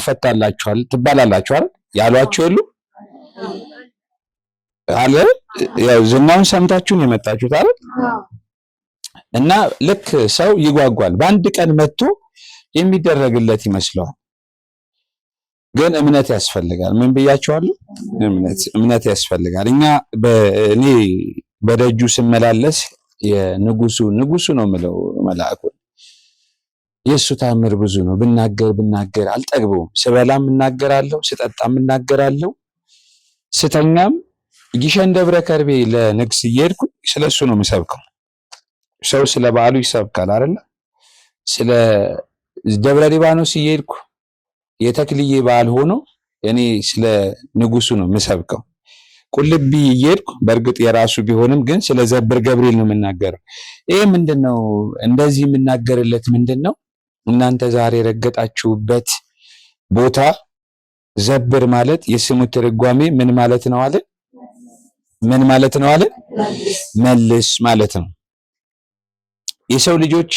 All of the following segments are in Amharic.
ይፈታላችኋል ትባላላችሁ አይደል ያሏችሁ ሁሉ አለ ያው ዝናውን ሰምታችሁ ነው የመጣችሁት አይደል እና ልክ ሰው ይጓጓል በአንድ ቀን መጥቶ የሚደረግለት ይመስለዋል ግን እምነት ያስፈልጋል ምን ብያችኋለሁ እምነት ያስፈልጋል እኛ እኔ በደጁ ስመላለስ የንጉሱ ነው ምለው መልአኩ የሱ ታምር ብዙ ነው ብናገር አልጠግበውም ስበላም እናገራለሁ ስጠጣም እናገራለሁ ስተኛም ጊሸን ደብረ ከርቤ ለንግስ እየሄድኩ ስለሱ ነው የምሰብከው ሰው ስለ በዓሉ ይሰብካል አይደል ስለ ደብረ ሊባኖስ እየሄድኩ የተክልዬ በዓል ሆኖ እኔ ስለ ንጉሱ ነው የምሰብከው ቁልቢ እየሄድኩ በእርግጥ የራሱ ቢሆንም ግን ስለ ዘብር ገብርኤል ነው የምናገረው ይሄ ምንድነው እንደዚህ የምናገርለት ምንድነው እናንተ ዛሬ ረገጣችሁበት ቦታ ዘብር ማለት የስሙ ትርጓሜ ምን ማለት ነው አለ መልስ ማለት ነው የሰው ልጆች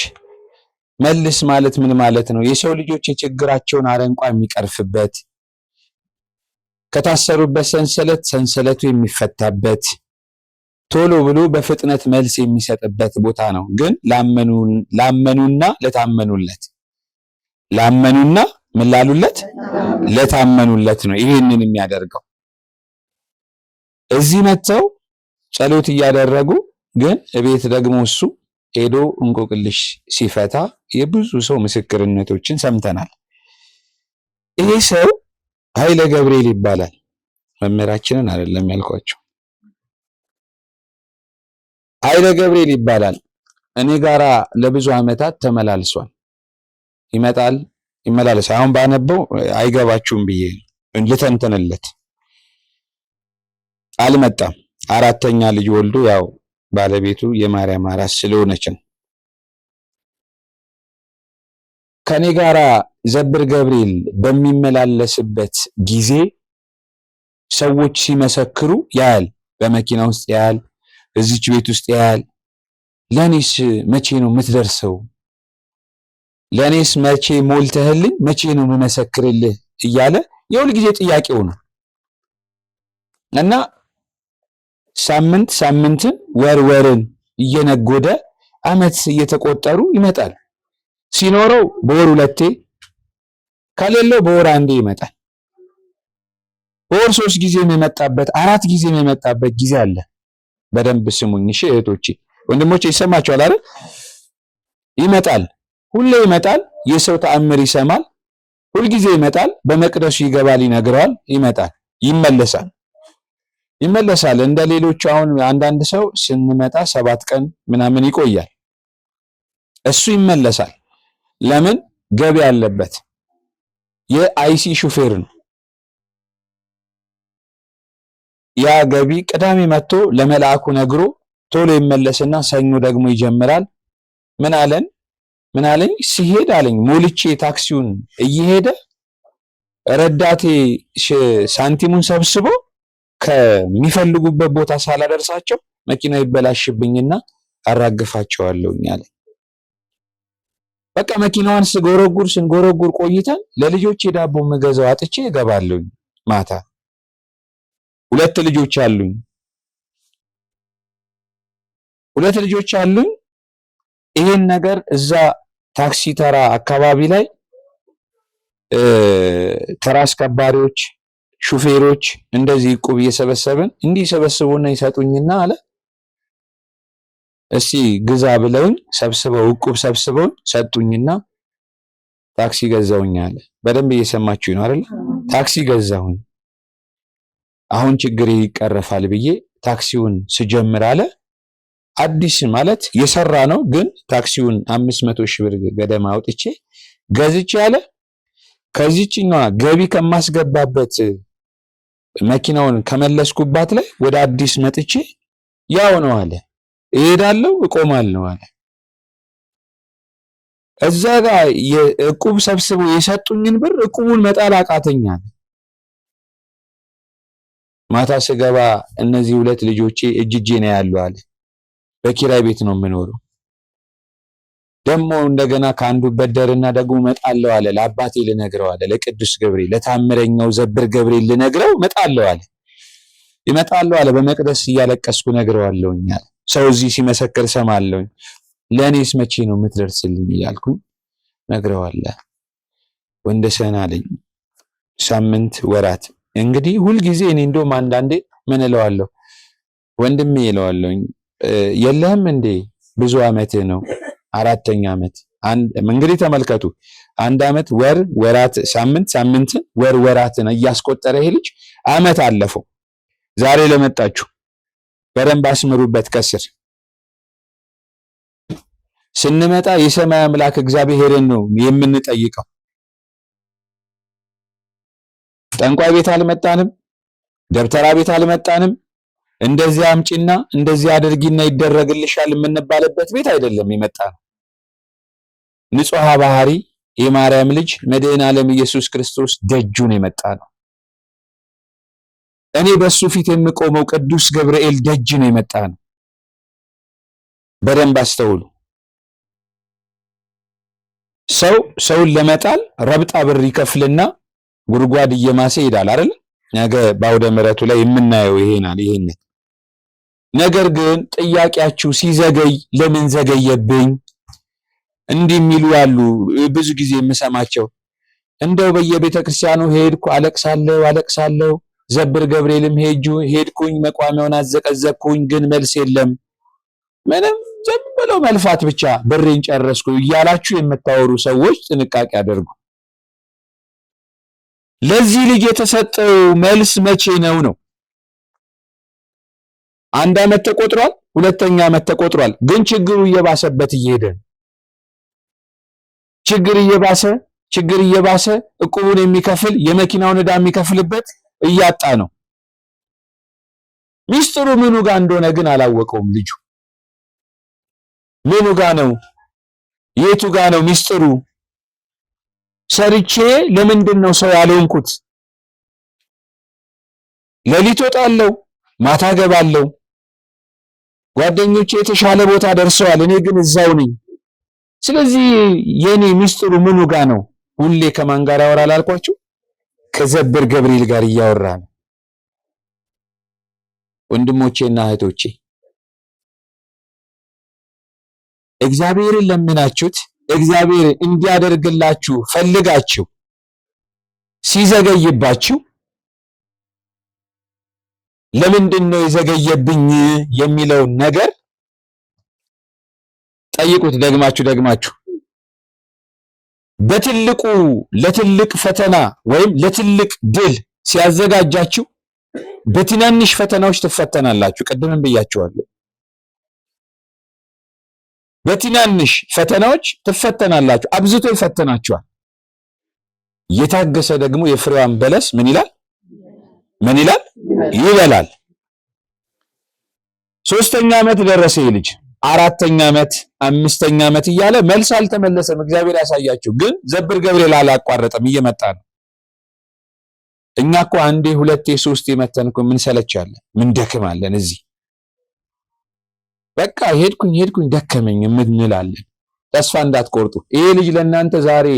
መልስ ማለት ምን ማለት ነው የሰው ልጆች የችግራቸውን አረንቋ የሚቀርፍበት ከታሰሩበት ሰንሰለቱ የሚፈታበት ቶሎ ብሎ በፍጥነት መልስ የሚሰጥበት ቦታ ነው ግን ላመኑና ምን ላሉለት ለታመኑለት ነው ይሄንን የሚያደርገው እዚህ መተው ጸሎት እያደረጉ ግን እቤት ደግሞ እሱ ሄዶ እንቆቅልሽ ሲፈታ የብዙ ሰው ምስክርነቶችን ሰምተናል ይሄ ሰው ኃይለ ገብርኤል ይባላል መምህራችንን አይደለም ያልኳቸው ኃይለ ገብርኤል ይባላል እኔ ጋራ ለብዙ አመታት ተመላልሷል ይመላለስ አሁን ባነበው አይገባችሁም ብዬ ልተንተንለት አልመጣም አራተኛ ልጅ ወልዶ ያው ባለቤቱ የማርያም አራስ ስለሆነች ከኔ ጋራ ዘብር ገብርኤል በሚመላለስበት ጊዜ ሰዎች ሲመሰክሩ ያያል በመኪና ውስጥ ያያል እዚች ቤት ውስጥ ያያል ለኔስ መቼ ነው የምትደርሰው ለኔስ መቼ ሞልተህልኝ መቼ ነው መመሰክርልህ እያለ የሁል ጊዜ ጥያቄው ነው እና ሳምንትን ወርን እየነጎደ አመት እየተቆጠሩ ይመጣል ሲኖረው በወር ሁለቴ ከሌለው በወር አንዴ ይመጣል በወር 3 ጊዜ የመጣበት 4 ጊዜ የመጣበት ጊዜ አለ በደንብ ስሙኝ እሺ እህቶቼ ወንድሞቼ ይሰማችኋል አይደል ይመጣል ሁሌ ይመጣል የሰው ተአምር ይሰማል ሁሉ ጊዜ ይመጣል በመቅደሱ ይገባል ይነግራል ይመጣል ይመለሳል እንደሌሎቹ አሁን አንዳንድ ሰው ስንመጣ 7 ቀን ምናምን ይቆያል እሱ ይመለሳል ለምን ገቢ ያለበት የአይሲ ሹፌር ነው ያ ገቢ ቅዳሜ መጥቶ ለመልአኩ ነግሮ ቶሎ ይመለስና ሰኞ ደግሞ ይጀምራል ምን አለኝ ሲሄድ አለኝ ሞልቼ ታክሲውን እየሄደ ረዳቴ ሳንቲሙን ሰብስቦ ከሚፈልጉበት ቦታ ሳላደርሳቸው መኪናው ይበላሽብኝና አራግፋቸዋለሁኝ አለ በቃ መኪናዋን ስንጎረጉር ቆይተን ለልጆቼ ዳቦ መገዛው አጥቼ እገባለሁኝ ማታ 2 ልጆች አሉኝ ይሄን ነገር እዛ ታክሲ ተራ አካባቢ ላይ ተራ አስከባሪዎች ሹፌሮች እንደዚህ ዕቁብ እየሰበሰብን እንዲሰበስቡና ይሰጡኝና አለ እስቲ ግዛ ብለውኝ ሰብስበው ዕቁብ ሰብስበው ሰጡኝና ታክሲ ገዛውኝ አለ በደንብ እየሰማችሁ ነው አይደል ታክሲ ገዛሁኝ አሁን ችግሬ ይቀርፋል ብዬ ታክሲውን ስጀምር አለ አዲስ ማለት የሰራ ነው ግን ታክሲውን 500 ሺህ ብር ገደማ አውጥቼ ገዝቼ አለ ከዚህኛው ገቢ ከማስገባበት መኪናውን ከመለስኩባት ላይ ወደ አዲስ መጥቼ ያው ነው አለ እሄዳለሁ እቆማለሁ አለ እዛ ጋር የዕቁብ ሰብስበው የሰጡኝን ብር ዕቁቡን መጣል አቃተኛል ማታ ስገባ እነዚህ 2 ልጆቼ እጅጄ ነው ያለው አለ በኪራይ ቤት ነው የምኖረው ደግሞ እንደገና ከአንዱ በደርና ደግሞ መጣለው አለ። ለአባቴ ልነግረው አለ፣ ለቅዱስ ገብርኤል ለታምረኛው ዘብር ገብርኤል ልነግረው መጣለው አለ። ይመጣለው አለ። በመቅደስ እያለቀስኩ ነግረዋለሁኝ አለ። ሰው እዚህ ሲመሰክር ሰማለሁኝ። ለእኔስ መቼ ነው የምትደርስልኝ እያልኩኝ ነግረዋለሁ። ወንደሰን አለኝ። ሳምንት ወራት እንግዲህ ሁልጊዜ እኔ እንደውም አንዳንዴ ምን እለዋለሁ ወንድሜ እለዋለሁኝ፣ የለህም እንዴ ብዙ ዓመትህ ነው 4ኛ ዓመት። እንግዲህ ተመልከቱ 1 ዓመት ወር ወራት ሳምንት ሳምንትን ወር ወራትን እያስቆጠረ ይሄ ልጅ ዓመት አለፈው። ዛሬ ለመጣችሁ በደንብ አስምሩበት። ከስር ስንመጣ የሰማይ አምላክ እግዚአብሔርን ነው የምንጠይቀው። ጠንቋይ ቤት አልመጣንም፣ ደብተራ ቤት አልመጣንም። እንደዚህ አምጪና እንደዚህ አድርጊና ይደረግልሻል የምንባልበት ቤት አይደለም የመጣነው። ንጹሐ ባህሪ የማርያም ልጅ መድኃኔ ዓለም ኢየሱስ ክርስቶስ ደጁን የመጣ ነው። እኔ በሱ ፊት የምቆመው ቅዱስ ገብርኤል ደጅ ነው የመጣ ነው። በደንብ አስተውሉ። ሰውን ለመጣል ረብጣ ብር ይከፍልና ጉድጓድ እየማሰ ይሄዳል አይደል? ነገ በአውደ ምሕረቱ ላይ የምናየው ይሄን። ነገር ግን ጥያቄያችሁ ሲዘገይ ለምን ዘገየብኝ እንዲህ የሚሉ ያሉ ብዙ ጊዜ የምሰማቸው። እንደው በየቤተ ክርስቲያኑ ሄድኩ አለቅሳለሁ፣ ዘብር ገብርኤልም ሄድኩኝ፣ መቋሚያውን አዘቀዘቅኩኝ፣ ግን መልስ የለም። ምንም ዝም ብለው መልፋት ብቻ ብሬን ጨረስኩ እያላችሁ የምታወሩ ሰዎች ጥንቃቄ አድርጉ። ለዚህ ልጅ የተሰጠው መልስ መቼ ነው? 1 ዓመት ተቆጥሯል፣ 2ኛ ዓመት ተቆጥሯል። ግን ችግሩ እየባሰበት እየሄደ ነው። ችግር እየባሰ እቁቡን የሚከፍል የመኪናውን ዕዳ የሚከፍልበት እያጣ ነው። ሚስጥሩ ምኑ ጋር እንደሆነ ግን አላወቀውም ልጁ። ምኑ ጋር ነው? የቱ ጋር ነው ሚስጥሩ? ሰርቼ ለምንድን ነው ሰው ያልሆንኩት? ሌሊት ወጣለሁ፣ ማታ ገባለሁ። ጓደኞቼ የተሻለ ቦታ ደርሰዋል፣ እኔ ግን እዛው ነኝ። ስለዚህ የኔ ሚስጥሩ ምኑ ጋር ነው? ሁሌ ከማን ጋር ያወራል አልኳችሁ? ከዘብር ገብርኤል ጋር እያወራ ነው። ወንድሞቼና እህቶቼ እግዚአብሔርን ለምናችሁት እግዚአብሔር እንዲያደርግላችሁ ፈልጋችሁ ሲዘገይባችሁ ለምንድን ነው የዘገየብኝ የሚለውን ነገር ጠይቁት። ደግማችሁ በትልቁ ለትልቅ ፈተና ወይም ለትልቅ ድል ሲያዘጋጃችሁ በትናንሽ ፈተናዎች ትፈተናላችሁ። ቅድምም ብያችኋለሁ። በትናንሽ ፈተናዎች ትፈተናላችሁ። አብዝቶ ይፈተናችኋል። የታገሰ ደግሞ የፍሬዋን በለስ ምን ይላል? ይበላል። 3ኛ ዓመት ደረሰ ልጅ፣ 4ኛ ዓመት፣ 5ኛ ዓመት እያለ መልስ አልተመለሰም። እግዚአብሔር ያሳያችሁ። ግን ዘብር ገብርኤል አላቋረጠም፣ እየመጣ ነው። እኛ እኮ 1 2 3 መተን እኮ ምን ሰለቻለን፣ ምን ደክማለን። እዚህ በቃ ሄድኩኝ ደከመኝ እንላለን። ተስፋ እንዳትቆርጡ። ይሄ ልጅ ለእናንተ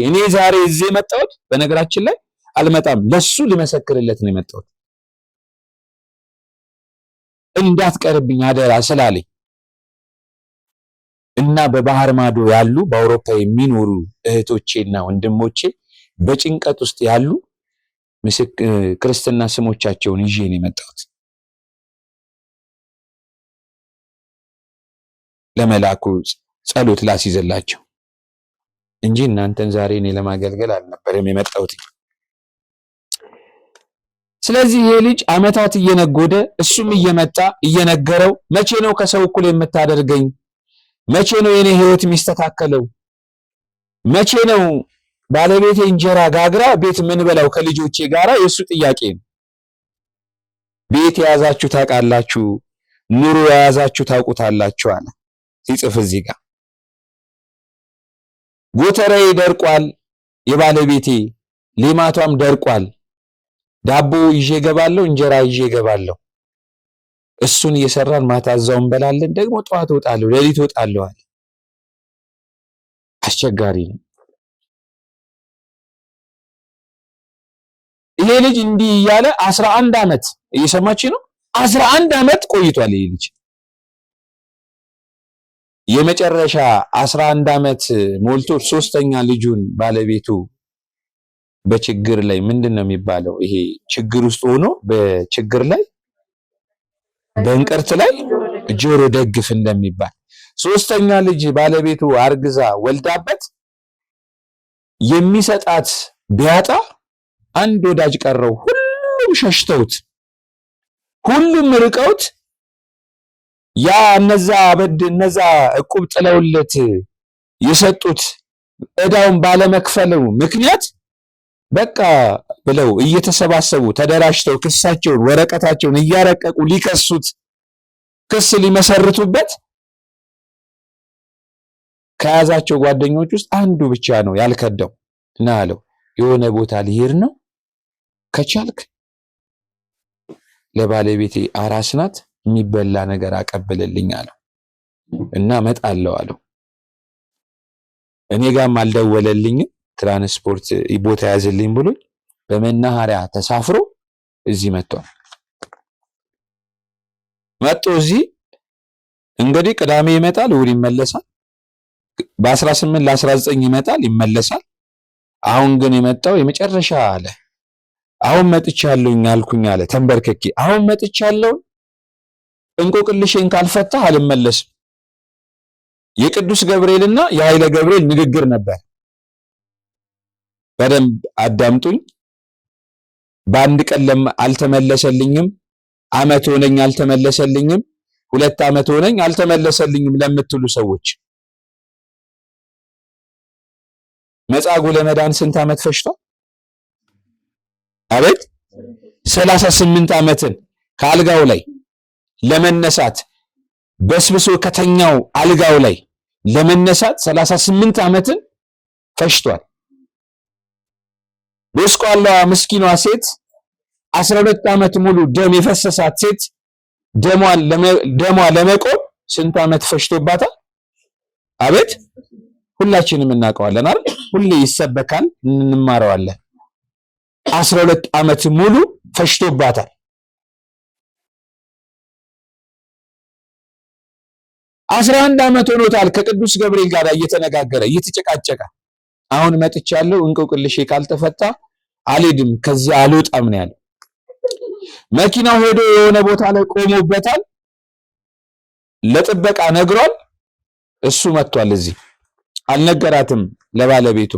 እኔ ዛሬ እዚህ የመጣሁት በነገራችን ላይ አልመጣም፣ ለሱ ልመሰክርለት ነው የመጣሁት። እንዳትቀርብኝ አደራ ስላለኝ እና በባህር ማዶ ያሉ በአውሮፓ የሚኖሩ እህቶቼና ወንድሞቼ በጭንቀት ውስጥ ያሉ ክርስትና ስሞቻቸውን ይዤ ነው የመጣሁት። ለመላኩ ጸሎት ላስይዘላቸው እንጂ እናንተን ዛሬ እኔ ለማገልገል አልነበረም የመጣሁት። ስለዚህ ይሄ ልጅ ዓመታት እየነጎደ እሱም እየመጣ እየነገረው መቼ ነው ከሰው እኩል የምታደርገኝ? መቼ ነው የኔ ህይወት የሚስተካከለው? መቼ ነው ባለቤቴ እንጀራ ጋግራ ቤት ምን በላው ከልጆቼ ጋራ? የሱ ጥያቄ ነው። ቤት የያዛችሁ ታውቃላችሁ፣ ኑሮ የያዛችሁ ታውቁታላችሁ አለ ሲጽፍ እዚህ ጋር። ጎተራዬ ደርቋል፣ የባለቤቴ ሌማቷም ደርቋል። ዳቦ ይዤ እገባለሁ፣ እንጀራ ይዤ እገባለሁ። እሱን እየሰራን ማታ እዛው እንበላለን። ደግሞ ጠዋት እወጣለሁ፣ ሌሊት እወጣለሁ አለ። አስቸጋሪ ነው። ይሄ ልጅ እንዲህ እያለ 11 ዓመት እየሰማች ነው። 11 ዓመት ቆይቷል ይሄ ልጅ። የመጨረሻ 11 ዓመት ሞልቶ ሶስተኛ ልጁን ባለቤቱ በችግር ላይ ምንድነው የሚባለው? ይሄ ችግር ውስጥ ሆኖ በችግር ላይ በእንቅርት ላይ ጆሮ ደግፍ እንደሚባል ሶስተኛ ልጅ ባለቤቱ አርግዛ ወልዳበት የሚሰጣት ቢያጣ አንድ ወዳጅ ቀረው። ሁሉም ሸሽተውት፣ ሁሉም ርቀውት ያ እነዛ እቁብ ጥለውለት የሰጡት እዳውን ባለመክፈሉ ምክንያት በቃ ብለው እየተሰባሰቡ ተደራጅተው ክሳቸውን ወረቀታቸውን እያረቀቁ ሊከሱት ክስ ሊመሰርቱበት ከያዛቸው ጓደኞች ውስጥ አንዱ ብቻ ነው ያልከደው እና አለው የሆነ ቦታ ሊሄድ ነው ከቻልክ ለባለቤቴ አራስ ናት የሚበላ ነገር አቀብልልኝ አለው እና መጣለው አለው። እኔ ጋርም አልደወለልኝም ትራንስፖርት ቦታ ያዝልኝ ብሎ በመናኸሪያ ተሳፍሮ እዚህ መጥቷል። መጥቶ እዚህ እንግዲህ ቅዳሜ ይመጣል፣ እሑድ ይመለሳል። በ18 ለ19 ይመጣል ይመለሳል። አሁን ግን የመጣው የመጨረሻ አለ። አሁን መጥቻለሁኝ አልኩኝ አለ ተንበርከኬ። አሁን መጥቻለሁ እንቆቅልሽን ካልፈታ አልመለስም። የቅዱስ ገብርኤልና የኃይለ ገብርኤል ንግግር ነበር። በደንብ አዳምጡኝ። በአንድ ቀን አልተመለሰልኝም፣ ዓመት ሆነኝ አልተመለሰልኝም፣ 2 ዓመት ሆነኝ አልተመለሰልኝም ለምትሉ ሰዎች መጻጉዕ ለመዳን ስንት ዓመት ፈጅቷል? አቤት 38 ዓመትን ከአልጋው ላይ ለመነሳት በስብሶ ከተኛው አልጋው ላይ ለመነሳት 38 ዓመትን ፈጅቷል። ጎስቋላዋ ምስኪኗ ሴት 12 ዓመት ሙሉ ደም የፈሰሳት ሴት ደሟ ለመቆም ስንት ዓመት ፈጅቶባታል? አቤት ሁላችንም እናውቀዋለን አይደል? ሁሌ ይሰበካል እንማረዋለን። 12 ዓመት ሙሉ ፈጅቶባታል። 11 ዓመት ሆኖታል ከቅዱስ ገብርኤል ጋር እየተነጋገረ እየተጨቃጨቀ። አሁን መጥቻለሁ እንቆቅልሽ ካልተፈታ አልሄድም ከዚህ አልወጣም ነው ያለው። መኪናው ሄዶ የሆነ ቦታ ላይ ቆሞበታል። ለጥበቃ ነግሯል። እሱ መጥቷል። እዚህ አልነገራትም ለባለቤቱ።